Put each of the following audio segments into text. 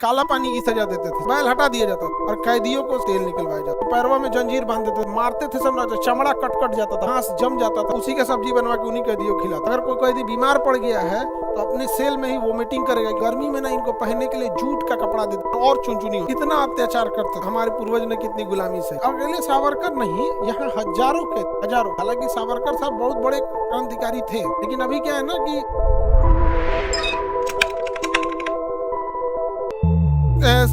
काला पानी की सजा देते थे, बैल हटा दिया जाता था और कैदियों को तेल निकलवाया जाता, पैरों में जंजीर बांध देते थे, मारते थे सम्राट, चमड़ा कट कट जाता था, घास जम जाता था, उसी का सब्जी बनवा के उन्हीं कैदियों को खिलाता। अगर कोई कैदी बीमार पड़ गया है तो अपने सेल में ही वोमिटिंग करेगा, गर्मी में ना इनको पहनने के लिए जूट का कपड़ा देते और चुनचुनी हो। कितना अत्याचार करते हमारे पूर्वज ने, कितनी गुलामी से। अकेले सावरकर नहीं, यहाँ हजारों के हजारों। हालांकि सावरकर साहब बहुत बड़े क्रांतिकारी थे, लेकिन अभी क्या है ना कि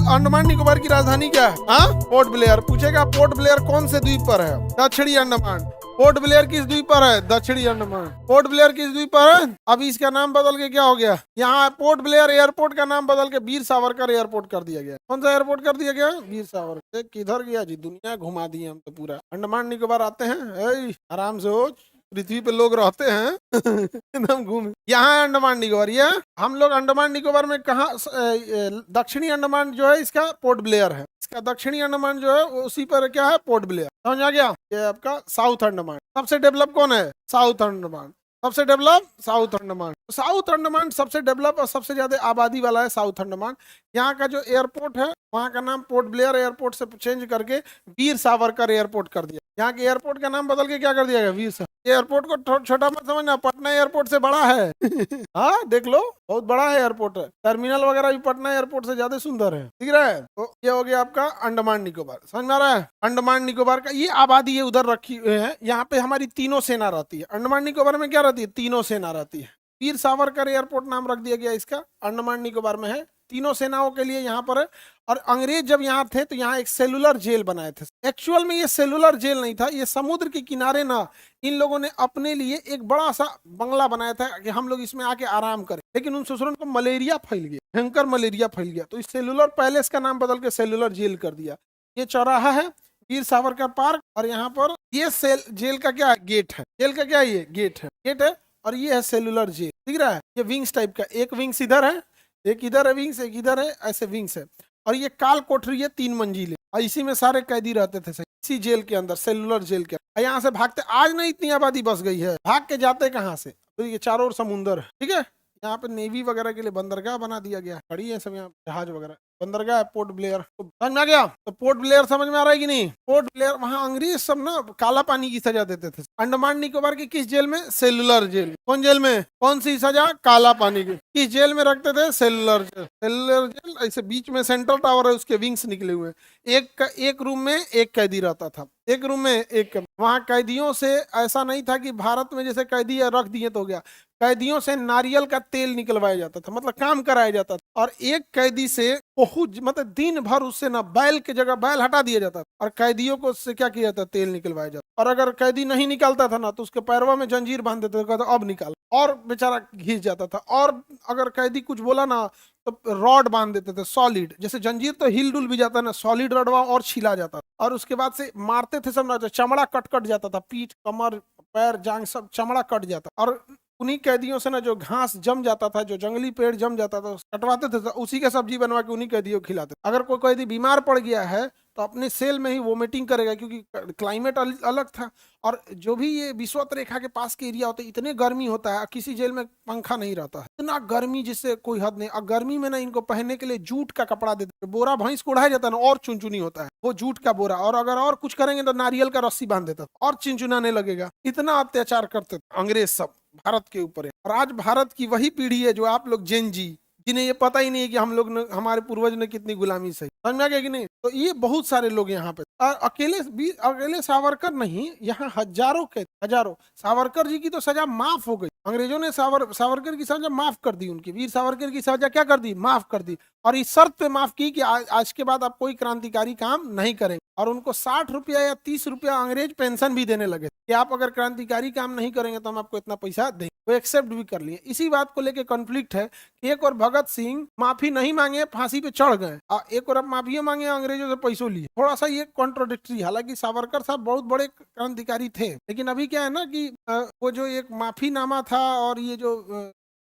अंडमान निकोबार की राजधानी क्या है? हाँ, पोर्ट ब्लेयर। पूछेगा पोर्ट ब्लेयर कौन से द्वीप पर है? दक्षिणी अंडमान। पोर्ट ब्लेयर किस द्वीप पर है? दक्षिणी अंडमान। पोर्ट ब्लेयर किस द्वीप पर है? अभी इसका नाम बदल के क्या हो गया? यहाँ पोर्ट ब्लेयर एयरपोर्ट का नाम बदल के वीर सावरकर एयरपोर्ट कर दिया गया। कौन सा एयरपोर्ट कर दिया गया? वीर सावरकर। किधर गया जी, दुनिया घुमा दी हम तो पूरा। अंडमान निकोबार आते हैं, आराम से हो, पृथ्वी पे लोग रहते हैं एकदम घूम। यहाँ अंडमान निकोबार, ये हम लोग अंडमान निकोबार में कहा, दक्षिणी अंडमान जो है इसका पोर्ट ब्लेयर है, इसका दक्षिणी अंडमान जो है उसी पर क्या है? Port Blair. समझ आ गया? ये आपका साउथ अंडमान। सबसे डेवलप कौन है? साउथ अंडमान। सबसे develop south Andaman. South Andaman सबसे डेवलप और सबसे ज्यादा आबादी वाला है साउथ अंडमान। यहाँ का जो एयरपोर्ट है वहाँ का नाम पोर्ट ब्लेयर एयरपोर्ट से चेंज करके वीर सावरकर एयरपोर्ट कर दिया। यहाँ के एयरपोर्ट का नाम बदल के क्या कर दिया गया? वीर सावरकर। एयरपोर्ट को छोटा मत समझना, पटना एयरपोर्ट से बड़ा है हाँ देख लो, बहुत बड़ा है एयरपोर्ट है। टर्मिनल वगैरह भी पटना एयरपोर्ट से ज्यादा सुंदर है। ठीक है, तो ये हो गया आपका अंडमान निकोबार। समझ में आ रहा है? अंडमान निकोबार का ये आबादी है उधर रखी हुई है। यहाँ पे हमारी तीनों सेना रहती है। अंडमान निकोबार में क्या रहती है? तीनों सेना रहती है। वीर सावरकर एयरपोर्ट नाम रख दिया गया इसका, अंडमान निकोबार में है, तीनों सेनाओं के लिए यहाँ पर है। और अंग्रेज जब यहाँ थे तो यहाँ एक सेलुलर जेल बनाए थे। एक्चुअल में ये सेलुलर जेल नहीं था, ये समुद्र के किनारे ना इन लोगों ने अपने लिए एक बड़ा सा बंगला बनाया था कि हम लोग इसमें आके आराम करें। लेकिन उन ससुरों को मलेरिया फैल गया, भयंकर मलेरिया फैल गया, तो इस सेलुलर पैलेस का नाम बदल के सेलुलर जेल कर दिया। ये चौराहा है वीर सावरकर पार्क, और यहाँ पर ये जेल का क्या है? गेट है। जेल का क्या है? ये गेट है और ये है सेलुलर जेल। दिख रहा है? ये विंग्स टाइप का, एक विंग्स इधर है, एक इधर है विंग्स, एक इधर है, ऐसे विंग्स है। और ये काल कोठरी है 3 मंजिले, और इसी में सारे कैदी रहते थे इसी जेल के अंदर, सेलुलर जेल के। यहाँ से भागते, आज ना इतनी आबादी बस गई है, भाग के जाते कहाँ से? तो ये चारों ओर समुंदर है। ठीक है, यहाँ पे नेवी वगैरह के लिए बंदरगाह बना दिया गया, खड़ी है सब यहाँ जहाज वगैरह। बंदरगाह है पोर्ट ब्लेयर। तो समझ में आ गया? तो पोर्ट ब्लेयर समझ में आ रहा है कि नहीं? पोर्ट ब्लेयर, वहां अंग्रेज सब ना काला पानी की सजा देते थे। अंडमान निकोबार की किस जेल में? Cellular jail. कौन जेल में? कौन सी सजा? काला पानी की। किस जेल में रखते थे? Cellular jail. सेलुलर जेल, ऐसे बीच में सेंट्रल टावर है, उसके विंग्स निकले हुए। एक रूम में एक कैदी रहता था, एक रूम में एक। वहां कैदियों से ऐसा नहीं था कि भारत में जैसे कैदी रख दिए तो हो गया। कैदियों से नारियल का तेल निकलवाया जाता था, मतलब काम कराया जाता था। और एक कैदी से बहुत, मतलब दिन भर उससे ना बैल की जगह बैल हटा दिया जाता था, और कैदियों को उससे क्या किया जाता? तेल निकलवाया जाता। और अगर कैदी नहीं निकलता था ना तो उसके पैरों में जंजीर बांध देते थे, कहता अब निकाल, और बेचारा घिस जाता था। और अगर कैदी कुछ बोला ना तो रॉड बांध देते थे, सॉलिड। जैसे जंजीर तो हिल डुल भी जाता ना, सॉलिड रडवा और छिला जाता। और उसके बाद से मारते थे सब ना, चमड़ा कट जाता था, पीठ, कमर, पैर, जांग सब चमड़ा कट जाता। और उन्हीं कैदियों से ना जो घास जम जाता था, जो जंगली पेड़ जम जाता था, कटवाते थे, तो उसी का सब्जी बनवा के उन्हीं कैदियों को खिलाते। अगर कोई कैदी बीमार पड़ गया है तो अपने सेल में ही वोमिटिंग करेगा, क्योंकि क्लाइमेट अलग था। और जो भी ये विषुवत रेखा के पास के एरिया होते हैं, इतने गर्मी होता है, किसी जेल में पंखा नहीं रहता है, इतना गर्मी जिससे कोई हद नहीं। और गर्मी में ना इनको पहनने के लिए जूट का कपड़ा देते, बोरा भैंस को उड़ाया जाता है ना, और चुनचुनी होता है वो जूट का बोरा। और अगर और कुछ करेंगे तो नारियल का रस्सी बांध देता और चिनचुनाने लगेगा। इतना अत्याचार करते थे अंग्रेज सब भारत के ऊपर है। और आज भारत की वही पीढ़ी है जो आप लोग जेन जी, जिन्हें ये पता ही नहीं है कि हम लोग ने, हमारे पूर्वज ने कितनी गुलामी सही। समझ में आ गया कि नहीं? तो ये बहुत सारे लोग यहाँ पे, और अकेले सावरकर नहीं, यहाँ हजारों। सावरकर जी की तो सजा माफ हो गई, अंग्रेजों ने सावरकर की सजा माफ कर दी। उनकी वीर सावरकर की सजा क्या कर दी? माफ कर दी। और इस शर्त पे माफ की कि आज के बाद आप कोई क्रांतिकारी काम नहीं करेंगे। और उनको 60 रुपया या 30 रुपया अंग्रेज पेंशन भी देने लगे कि आप अगर क्रांतिकारी काम नहीं करेंगे तो हम आपको इतना पैसा देंगे। वो एक्सेप्ट भी कर लिए। इसी बात को लेकर कॉन्फ्लिक्ट है कि एक और भगत सिंह माफी नहीं मांगे, फांसी पे चढ़ गए, और एक और अब माफी मांगे, अंग्रेजों से पैसों लिए। थोड़ा सा ये कॉन्ट्रोडिक्टरी। हालांकि सावरकर साहब बहुत बड़े क्रांतिकारी थे, लेकिन अभी क्या है ना कि वो जो एक माफीनामा था और ये जो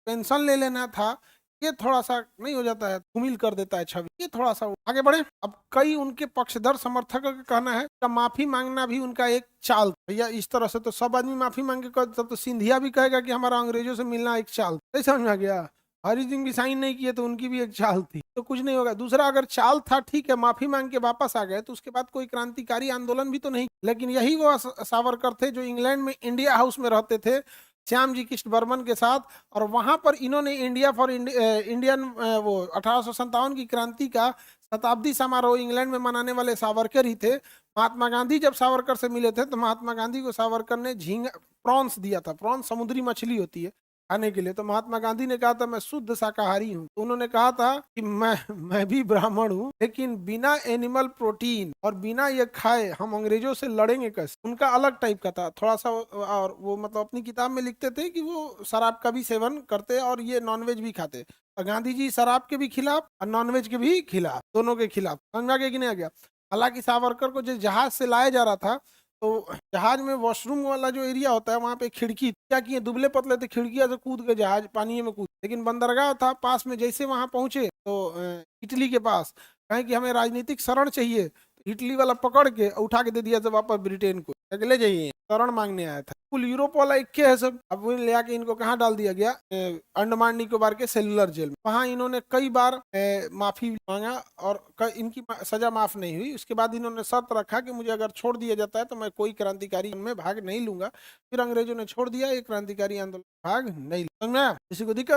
पेंशन ले लेना था, ये थोड़ा सा नहीं हो जाता है, धूमिल कर देता है छवि। ये थोड़ा सा आगे बढ़े। अब कई उनके पक्षधर समर्थकों का कहना है कि माफी मांगना भी उनका एक चाल। भैया इस तरह से तो सब आदमी माफी मांगे, तब तो सिंधिया भी कहेगा कि हमारा अंग्रेजों से मिलना एक चाल। नहीं समझ में आ गया? हरि सिंह भी साइन नहीं किए तो उनकी भी एक चाल थी, तो कुछ नहीं होगा। दूसरा, अगर चाल था ठीक है, माफी मांग के वापस आ गए, तो उसके बाद कोई क्रांतिकारी आंदोलन भी तो नहीं। लेकिन यही वो सावरकर थे जो इंग्लैंड में इंडिया हाउस में रहते थे श्याम जी कृष्ण बर्मन के साथ, और वहां पर इन्होंने इंडिया फॉर इंडियन वो 1857 की क्रांति का शताब्दी समारोह इंग्लैंड में मनाने वाले सावरकर ही थे। महात्मा गांधी जब सावरकर से मिले थे तो महात्मा गांधी को सावरकर ने झींगा प्रॉन्स दिया था। प्रॉन्स समुद्री मछली होती है खाने के लिए, तो महात्मा गांधी ने कहा था मैं शुद्ध शाकाहारी हूँ, तो उन्होंने कहा था कि मैं भी ब्राह्मण हूँ, लेकिन बिना एनिमल प्रोटीन और बिना ये खाए हम अंग्रेजों से लड़ेंगे कैसे। उनका अलग टाइप का था थोड़ा सा, और वो मतलब अपनी किताब में लिखते थे कि वो शराब का भी सेवन करते और ये नॉनवेज भी खाते। और गांधी जी शराब के भी खिलाफ और नॉनवेज के भी खिलाफ, दोनों के खिलाफ। समझ में कि नहीं आ गया। हालांकि सावरकर को जो जहाज से लाया जा रहा था, तो जहाज में वॉशरूम वाला जो एरिया होता है वहां पे खिड़की, क्या किए दुबले पतले थे, खिड़कियां से कूद के जहाज पानी में कूद। लेकिन बंदरगाह था पास में, जैसे वहां पहुंचे तो इटली के पास कहें कि हमें राजनीतिक शरण चाहिए, तो इटली वाला पकड़ के उठा के दे दिया था वापस ब्रिटेन को, अगले जाइए शरण मांगने आया था। कुल यूरोप वाला एक है सब। अब वो ले आके इनको कहाँ डाल दिया गया, अंडमान निकोबार के सेलुलर जेल में। वहां इन्होंने कई बार माफी मांगा और इनकी सजा माफ नहीं हुई। उसके बाद इन्होंने शर्त रखा कि मुझे अगर छोड़ दिया जाता है तो मैं कोई क्रांतिकारी में भाग नहीं लूंगा। फिर अंग्रेजों ने छोड़ दिया, ये क्रांतिकारी आंदोलन भाग नहीं लूंगा। किसी को दिक्कत